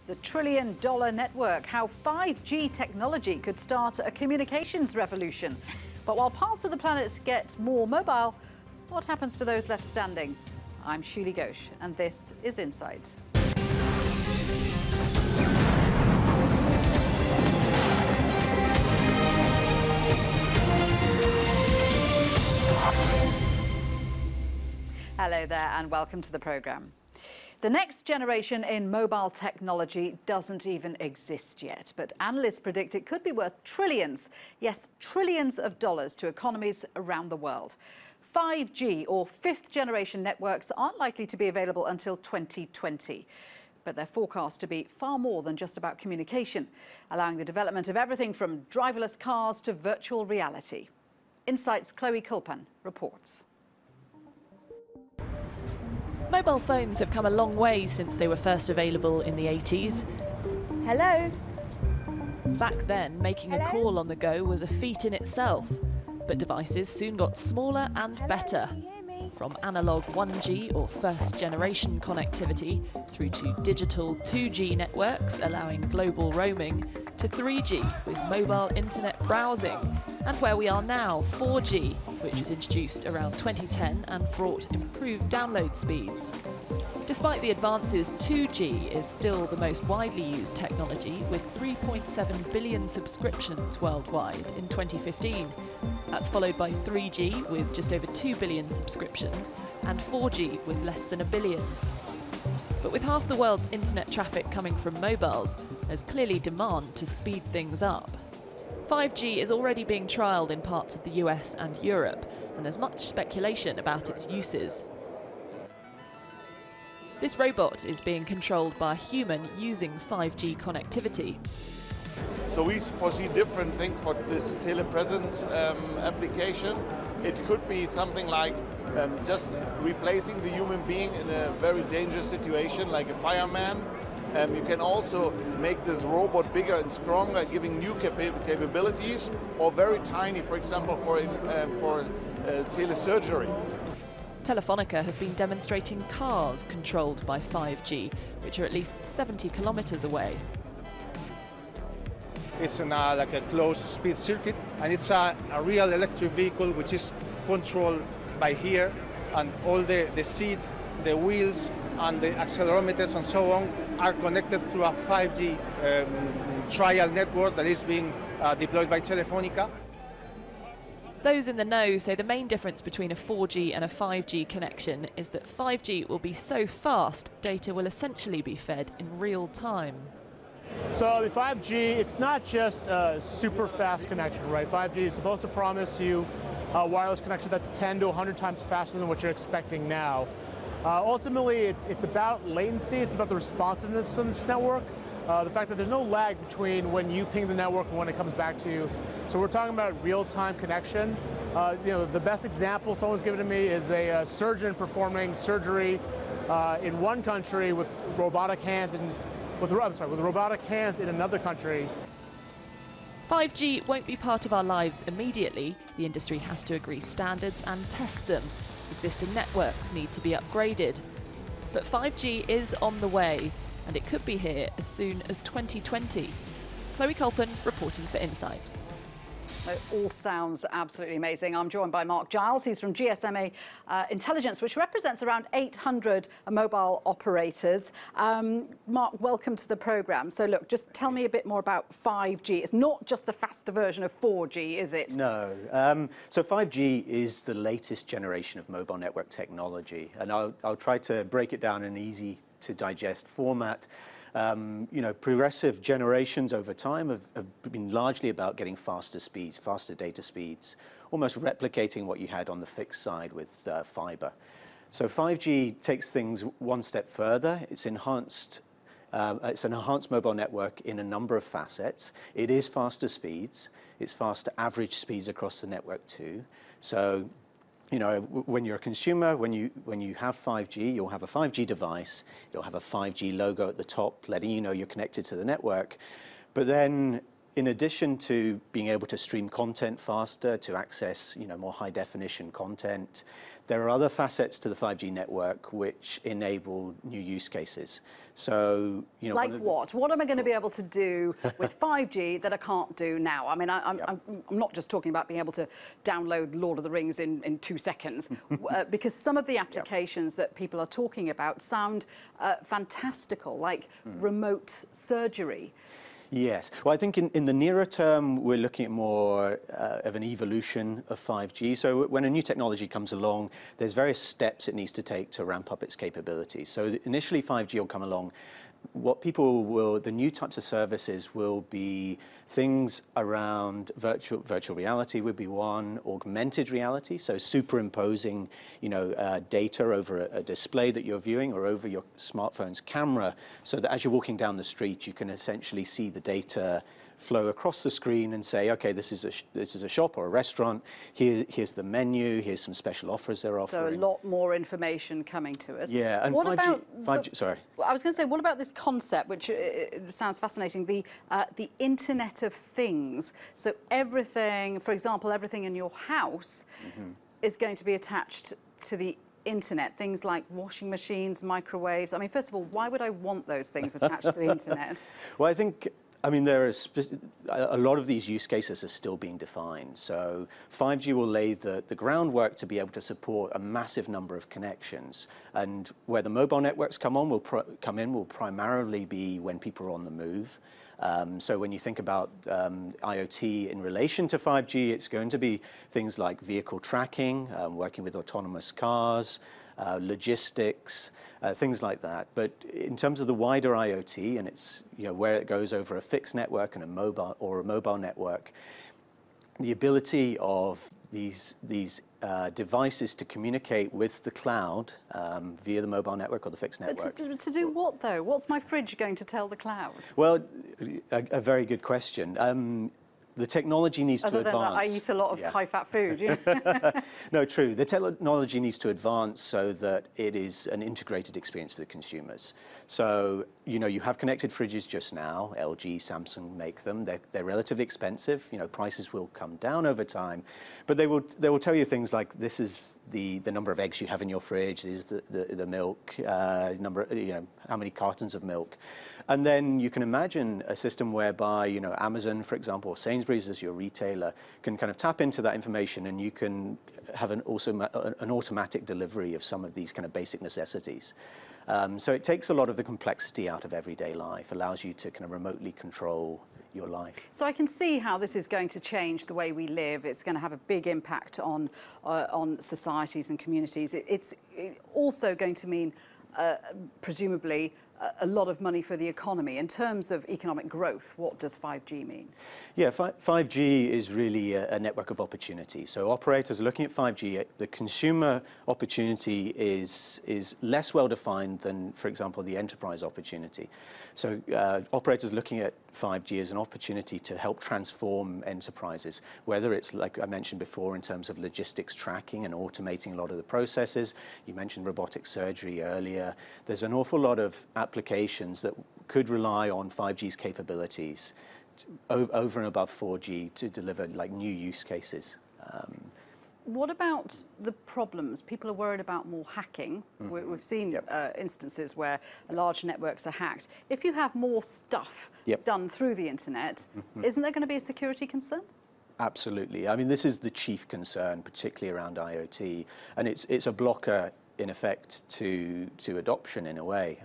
The trillion-dollar network, how 5G technology could start a communications revolution. But while parts of the planet get more mobile, what happens to those left standing? I'm Shuli Ghosh, and this is Insight. Hello there, and welcome to the programme. The next generation in mobile technology doesn't even exist yet, but analysts predict it could be worth trillions, yes, trillions of dollars to economies around the world. 5G, or fifth generation networks, aren't likely to be available until 2020. But they're forecast to be far more than just about communication, allowing the development of everything from driverless cars to virtual reality. Insight's Chloe Kulpan reports. Mobile phones have come a long way since they were first available in the 80s. Hello? Back then, making a call on the go was a feat in itself. But devices soon got smaller and better. From analog 1G or first generation connectivity through to digital 2G networks allowing global roaming to 3G with mobile internet browsing, and where we are now, 4G, which was introduced around 2010 and brought improved download speeds. Despite the advances, 2G is still the most widely used technology, with 3.7 billion subscriptions worldwide in 2015. That's followed by 3G with just over 2 billion subscriptions and 4G with less than 1 billion. But with half the world's internet traffic coming from mobiles, there's clearly demand to speed things up. 5G is already being trialled in parts of the US and Europe, and there's much speculation about its uses. This robot is being controlled by a human using 5G connectivity. So we foresee different things for this telepresence application. It could be something like just replacing the human being in a very dangerous situation, like a fireman. You can also make this robot bigger and stronger, giving new capabilities, or very tiny, for example, for telesurgery. Telefonica have been demonstrating cars controlled by 5G, which are at least 70 kilometers away. It's like a closed speed circuit, and it's a real electric vehicle which is controlled by here, and all the seat, the wheels, and the accelerometers and so on are connected through a 5G trial network that is being deployed by Telefonica. Those in the know say the main difference between a 4G and a 5G connection is that 5G will be so fast, data will essentially be fed in real time. So the 5G, it's not just a super fast connection, right? 5G is supposed to promise you a wireless connection that's 10 to 100 times faster than what you're expecting now. Ultimately, it's about latency, it's about the responsiveness of this network, the fact that there's no lag between when you ping the network and when it comes back to you. So we're talking about real-time connection. The best example someone's given to me is a surgeon performing surgery in one country with robotic hands with robotic hands in another country. 5G won't be part of our lives immediately. The industry has to agree standards and test them. Existing networks need to be upgraded. But 5G is on the way, and it could be here as soon as 2020. Chloe Kulpan reporting for Insight. It all sounds absolutely amazing. I'm joined by Mark Giles. He's from GSMA Intelligence, which represents around 800 mobile operators. Mark, welcome to the programme. So look, just tell me a bit more about 5G. It's not just a faster version of 4G, is it? No. So 5G is the latest generation of mobile network technology, and I'll try to break it down in an easy to digest format. Progressive generations over time have been largely about getting faster speeds, faster data speeds, almost replicating what you had on the fixed side with fiber. So 5G takes things one step further. It's an enhanced mobile network in a number of facets. It is faster speeds. It's faster average speeds across the network too. So when you're a consumer, when you have 5G, you'll have a 5G device, it'll have a 5G logo at the top letting you know you're connected to the network. But then in addition to being able to stream content faster, to access, more high definition content, there are other facets to the 5G network which enable new use cases. So, like what? What am I going to be able to do with 5G that I can't do now? I mean, I'm not just talking about being able to download Lord of the Rings in 2 seconds, because some of the applications that people are talking about sound fantastical, like remote surgery. Yes. Well, I think in the nearer term, we're looking at more of an evolution of 5G. So when a new technology comes along, there's various steps it needs to take to ramp up its capabilities. So initially, 5G will come along. The new types of services will be things around virtual reality would be one, augmented reality, so superimposing, data over a display that you're viewing or over your smartphone's camera, so that as you're walking down the street, you can essentially see the data flow across the screen and say, okay, this is a shop or a restaurant. Here's the menu. Here's some special offers they're offering. So a lot more information coming to us. Yeah, and what 5G. Sorry. I was going to say, what about this concept, which sounds fascinating, the Internet of Things? So everything, for example, everything in your house is going to be attached to the internet, things like washing machines, microwaves. I mean, first of all, why would I want those things attached to the internet? Well, I mean, there are a lot of these use cases are still being defined. So 5G will lay the groundwork to be able to support a massive number of connections. And where the mobile networks come in will primarily be when people are on the move. So when you think about IoT in relation to 5G, it's going to be things like vehicle tracking, working with autonomous cars, logistics, things like that. But in terms of the wider IoT, and it's where it goes over a fixed network and a mobile network, the ability of these devices to communicate with the cloud via the mobile network or the fixed network. But to do what, though? What's my fridge going to tell the cloud? Well, a very good question. The technology needs to advance. Other than that, I eat a lot of high-fat food. No, true. The technology needs to advance so that it is an integrated experience for the consumers. So, you have connected fridges just now. LG, Samsung make them. They're relatively expensive. Prices will come down over time, but they will tell you things like, this is the number of eggs you have in your fridge. This is the milk number. How many cartons of milk. And then you can imagine a system whereby, Amazon, for example, or Sainsbury's as your retailer, can kind of tap into that information, and you can have an automatic delivery of some of these kind of basic necessities. So it takes a lot of the complexity out of everyday life, allows you to kind of remotely control your life. So I can see how this is going to change the way we live. It's going to have a big impact on societies and communities. It's also going to mean, presumably, a lot of money for the economy. In terms of economic growth, what does 5G mean? Yeah, 5G is really a network of opportunity. So operators are looking at 5G. The consumer opportunity is less well defined than, for example, the enterprise opportunity. So operators are looking at 5G as an opportunity to help transform enterprises, whether it's, like I mentioned before, in terms of logistics tracking and automating a lot of the processes. You mentioned robotic surgery earlier. There's an awful lot of applications that could rely on 5G's capabilities over and above 4G to deliver like new use cases. What about the problems? People are worried about more hacking. We've seen instances where large networks are hacked. If you have more stuff done through the internet, isn't there going to be a security concern? Absolutely. I mean, this is the chief concern, particularly around IoT, and it's a blocker in effect to adoption in a way.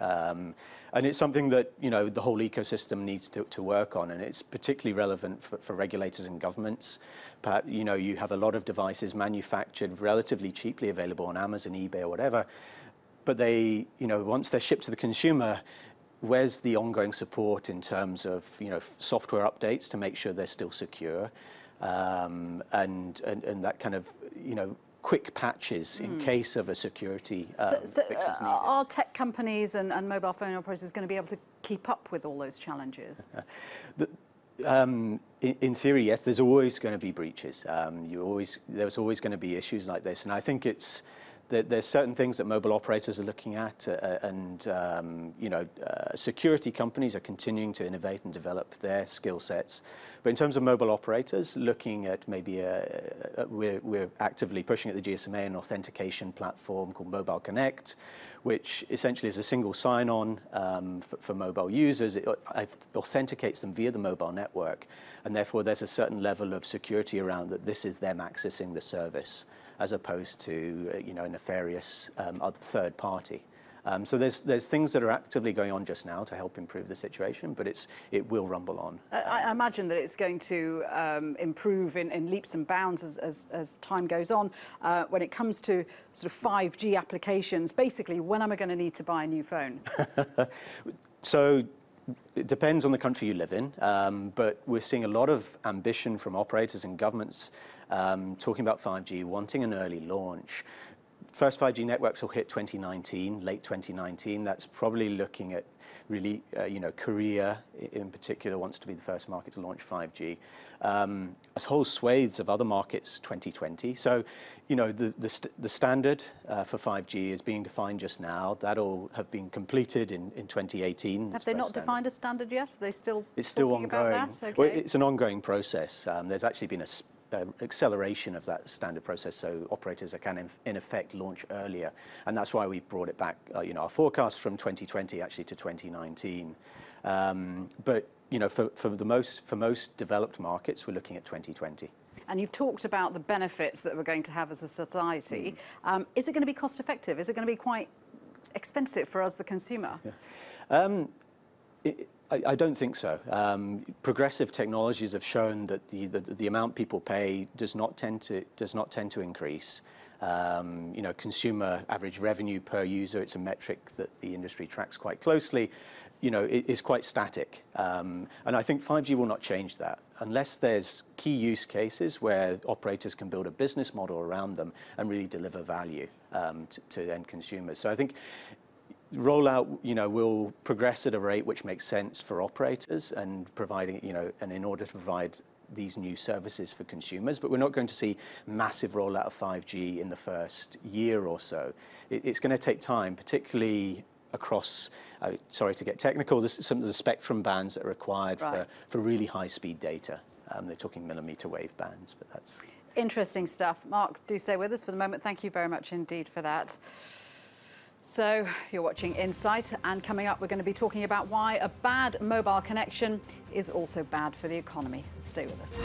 And it's something that, the whole ecosystem needs to work on, and it's particularly relevant for regulators and governments. Perhaps, you have a lot of devices manufactured relatively cheaply, available on Amazon, eBay, or whatever, but they, once they're shipped to the consumer, where's the ongoing support in terms of, software updates to make sure they're still secure, and that kind of, quick patches in case of a security fix is needed. Are tech companies and mobile phone operators going to be able to keep up with all those challenges? In theory, yes. There's always going to be breaches. There's always going to be issues like this, and I think it's there's certain things that mobile operators are looking at, and security companies are continuing to innovate and develop their skill sets. But in terms of mobile operators, looking at maybe we're actively pushing at the GSMA an authentication platform called Mobile Connect, which essentially is a single sign-on for mobile users. It authenticates them via the mobile network, and therefore there's a certain level of security around that this is them accessing the service, as opposed to a nefarious other third party. So there's things that are actively going on just now to help improve the situation, but it will rumble on. I imagine that it's going to improve in leaps and bounds as time goes on. When it comes to sort of 5G applications, basically, when am I going to need to buy a new phone? So it depends on the country you live in, but we're seeing a lot of ambition from operators and governments talking about 5G, wanting an early launch. First 5G networks will hit 2019, late 2019. That's probably looking at really, Korea in particular wants to be the first market to launch 5G. A whole swathes of other markets 2020. So, the standard for 5G is being defined just now. That'll have been completed in 2018. Have they not defined a standard yet? Are they still It's still ongoing. About that? Okay. Well, it's an ongoing process. There's actually been acceleration of that standard process, so operators can in effect launch earlier, and that's why we've brought it back, our forecast from 2020 actually to 2019. But for most developed markets, we're looking at 2020. And you've talked about the benefits that we're going to have as a society. Is it going to be cost effective? Is it going to be quite expensive for us, the consumer? Yeah. I don't think so. Progressive technologies have shown that the amount people pay does not tend to increase. Consumer average revenue per user, it's a metric that the industry tracks quite closely, it is quite static. And I think 5G will not change that unless there's key use cases where operators can build a business model around them and really deliver value to end consumers. So I think rollout, will progress at a rate which makes sense for operators and providing, and in order to provide these new services for consumers, but we're not going to see massive rollout of 5G in the first year or so. It's going to take time, particularly across, sorry to get technical, some of the spectrum bands that are required for really high-speed data. They're talking millimeter wave bands, but that's... Interesting stuff. Mark, do stay with us for the moment. Thank you very much indeed for that. So you're watching Insight, and coming up we're going to be talking about why a bad mobile connection is also bad for the economy. Stay with us.